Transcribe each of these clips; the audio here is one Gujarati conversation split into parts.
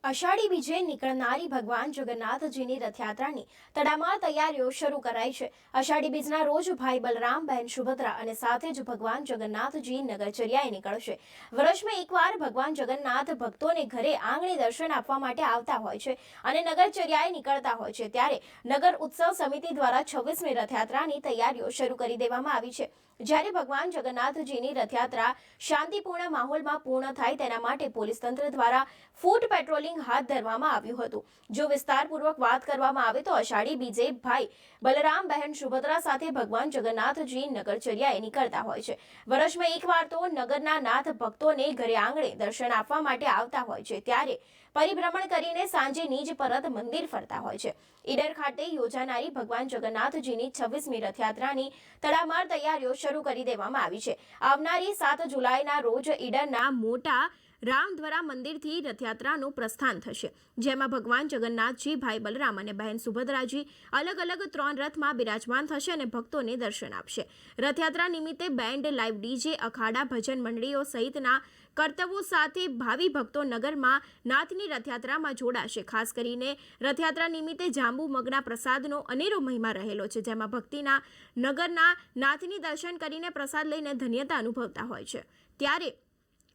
અષાઢી બીજે નીકળનારી ભગવાન જગન્નાથજીની રથયાત્રાની તડામાર તૈયારીઓ શરૂ કરાઈ છે। અષાઢી બીજના રોજ ભાઈ બલરામ, બહેન સુભદ્રા અને સાથે જ ભગવાન જગન્નાથજી નગરચર્યાએ નીકળશે। વર્ષમાં એકવાર ભગવાન જગન્નાથ ભક્તોને ઘરે આંગણે દર્શન આપવા માટે આવતા હોય છે અને નગરચર્યાએ નીકળતા હોય છે। ત્યારે નગર ઉત્સવ સમિતિ દ્વારા 26મી રથયાત્રાની તૈયારીઓ શરૂ કરી દેવામાં આવી છે। જ્યારે ભગવાન જગન્નાથજીની રથયાત્રા શાંતિપૂર્ણ માહોલમાં પૂર્ણ થાય તેના માટે પોલીસ તંત્ર દ્વારા ફૂટ પેટ્રોલિંગ હાથ ધરવામાં આવ્યું હતું। જો વિસ્તારપૂર્વક વાત કરવામાં આવે તો અષાઢી બીજે ભાઈ બલરામ, બહેન સુભદ્રા સાથે ભગવાન જગન્નાથજી નગરચર્યાએ નીકળતા હોય છે। વર્ષમાં એકવાર તો નગરના નાથ ભક્તોને ઘરે આંગણે દર્શન આપવા માટે આવતા હોય છે, ત્યારે પરિભ્રમણ કરીને સાંજે નિજ પરત મંદિર ફરતા હોય છે। ઈડર ખાતે યોજાનારી ભગવાન જગન્નાથજીની 26મી રથયાત્રાની તડામાર તૈયારીઓ શરૂ કરી દેવામાં આવી છે। આવનારી 7 જુલાઈના રોજ ઈડરના મોટા રામધ્વરા મંદિરથી રથયાત્રાનું પ્રસ્થાન થશે, જેમાં ભગવાન જગન્નાથજી, ભાઈ બલરામ અને બહેન સુભદ્રાજી અલગ અલગ 3 રથમાં બિરાજમાન થશે અને ભક્તોને દર્શન આપશે। રથયાત્રા નિમિત્તે બેન્ડ, લાઇવ ડીજે, અખાડા, ભજન મંડળીઓ સહિતના કર્તવ્યો સાથે ભાવિ ભક્તો નગરમાં નાથની રથયાત્રામાં જોડાશે। ખાસ કરીને રથયાત્રા નિમિત્તે જાંબુ મગના પ્રસાદનો અનેરો મહિમા રહેલો છે, જેમાં ભક્તિના નગરના નાથની દર્શન કરીને પ્રસાદ લઈને ધન્યતા અનુભવતા હોય છે। ત્યારે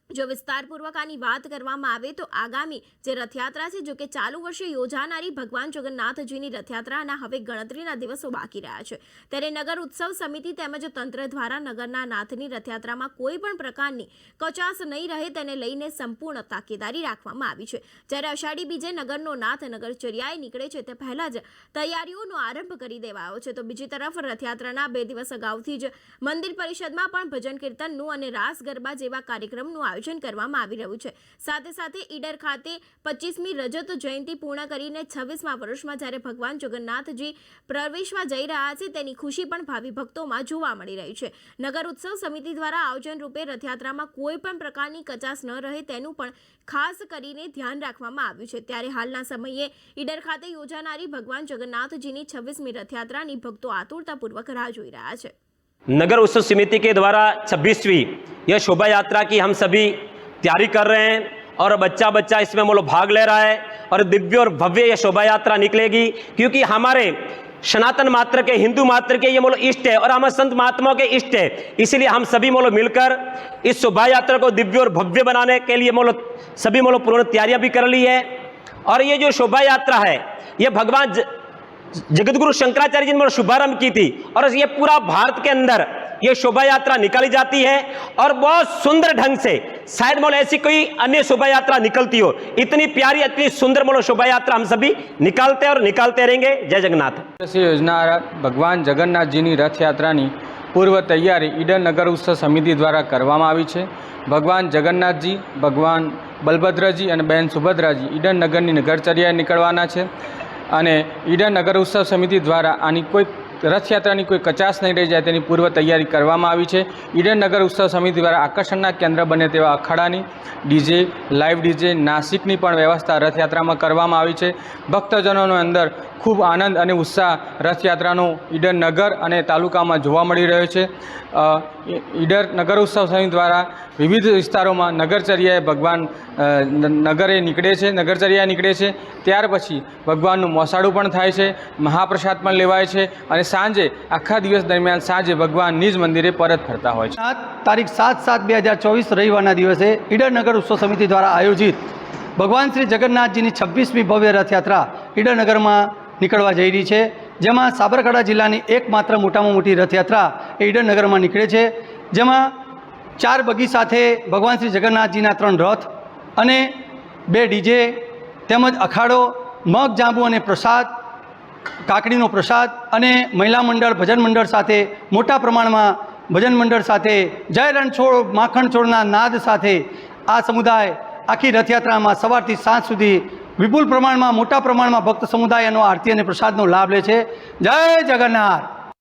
જો વિસ્તારપૂર્વક આની વાત કરવામાં આવે તો આગામી જે રથયાત્રા છે, જો કે ચાલુ વર્ષે યોજાનારી ભગવાન જગન્નાથજીની રથયાત્રાના હવે ગણતરીના દિવસો બાકી રહ્યા છે, ત્યારે નગર ઉત્સવ સમિતિ તેમજ તંત્ર દ્વારા નગરના નાથની રથયાત્રામાં કોઈ પણ પ્રકારની કચાશ નહીં રહે તેને લઈને સંપૂર્ણ તાકેદારી રાખવામાં આવી છે। જ્યારે અષાઢી બીજે નગરનો નાથ નગરચર્યાએ નીકળે છે તે પહેલા જ તૈયારીઓનો આરંભ કરી દેવાયો છે, તો બીજી તરફ રથયાત્રાના 2 દિવસ અગાઉથી જ મંદિર પરિષદમાં પણ ભજન કીર્તનનું અને રાસ ગરબા જેવા કાર્યક્રમનું આયોજન કરવામાં આવી રહ્યું છે। સાથે સાથે ઈડર ખાતે 25મી રજત જયંતિ પૂર્ણ કરીને 26મા વર્ષમાં જ્યારે ભગવાન જગન્નાથજી પ્રવેશવા જઈ રહ્યા છે તેની ખુશી પણ ભાવિ ભક્તોમાં જોવા મળી રહી છે। નગર ઉત્સવ સમિતિ દ્વારા આયોજન રૂપે રથયાત્રામાં કોઈ પણ પ્રકારની કચાશ ન રહે તેનું પણ ખાસ કરીને ધ્યાન રાખવામાં આવ્યું છે। ત્યારે હાલના સમયે ઈડર ખાતે યોજાનારી ભગવાન જગન્નાથજીની 26મી रथयात्रा भक्तों आतुरतापूर्वक राह जोई रहा है। नगर उत्सव समिति के द्वारा 26वीं यह शोभा यात्रा की हम सभी तैयारी कर रहे हैं और बच्चा बच्चा इसमें मतलब भाग ले रहा है और दिव्य और भव्य यह शोभा यात्रा निकलेगी, क्योंकि हमारे सनातन मात्र के, हिंदू मात्र के ये मतलब इष्ट है और हमारे संत महात्माओं के इष्ट है। इसलिए हम सभी मतलब मिलकर इस शोभा यात्रा को दिव्य और भव्य बनाने के लिए मतलब सभी मतलब पूर्ण तैयारियां भी कर ली है। और ये जो शोभा यात्रा है ये भगवान जगतगुरु शंकराचार्य जी ने शुभारंभ की थी और ये पूरा भारत के अंदर ये शोभा यात्रा निकाली जाती है और बहुत सुंदर ढंग से, शायद मोल ऐसी कोई अन्य शोभा यात्रा निकलती हो, इतनी प्यारी, इतनी सुंदर मोल शोभा यात्रा हम सभी निकालते हैं और निकालते रहेंगे। जय जगन्नाथ। योजना भगवान जगन्नाथ जी की रथ यात्रा पूर्व तैयारी ईडर नगर उत्सव समिति द्वारा करवामां आवी छे। भगवान जगन्नाथ जी, भगवान बलभद्र जी और बहन सुभद्रा जी ईडर नगर की नगरचर्या निकलवाना छे અને ઈડર નગર ઉત્સવ સમિતિ દ્વારા આની કોઈ રથયાત્રાની કોઈ કચાશ નહીં રહી જાય તેની પૂર્વ તૈયારી કરવામાં આવી છે। ઈડર નગર ઉત્સવ સમિતિ દ્વારા આકર્ષણના કેન્દ્ર બને તેવા અખાડાની, ડીજે, લાઈવ ડીજે, નાસિકની પણ વ્યવસ્થા રથયાત્રામાં કરવામાં આવી છે। ભક્તજનોનો અંદર ખૂબ આનંદ અને ઉત્સાહ રથયાત્રાનો ઈડર નગર અને તાલુકામાં જોવા મળી રહ્યો છે। ઈડર નગર ઉત્સવ સમિતિ દ્વારા વિવિધ વિસ્તારોમાં નગરચર્યાએ ભગવાન નગરે નીકળે છે, નગરચર્યા નીકળે છે। ત્યાર પછી ભગવાનનું મોસાળું પણ થાય છે, મહાપ્રસાદ પણ લેવાય છે અને સાંજે આખા દિવસ દરમિયાન સાંજે ભગવાન નિજ મંદિરે પરત ફરતા હોય છે। તારીખ 7/7/2024 રવિવારના દિવસે ઈડર નગર ઉત્સવ સમિતિ દ્વારા આયોજિત ભગવાન શ્રી જગન્નાથજીની 26મી ભવ્ય રથયાત્રા ઈડર નગરમાં નીકળવા જઈ રહી છે, જેમાં સાબરકાંઠા જિલ્લાની એકમાત્ર મોટામાં મોટી રથયાત્રા એ ઈડર નગરમાં નીકળે છે, જેમાં 4 બગી સાથે ભગવાન શ્રી જગન્નાથજીના 3 રથ અને 2 ડીજે તેમજ અખાડો, મગ, જાંબુ અને પ્રસાદ, કાકડીનો પ્રસાદ અને મહિલા મંડળ, ભજન મંડળ સાથે મોટા પ્રમાણમાં ભજન મંડળ સાથે જય રણછોડ માખણ છોડના નાદ સાથે આ સમુદાય આખી રથયાત્રામાં સવારથી સાંજ સુધી વિપુલ પ્રમાણમાં, મોટા પ્રમાણમાં ભક્ત સમુદાયનો આરતી અને પ્રસાદનો લાભ લે છે। જય જગન્નાથ।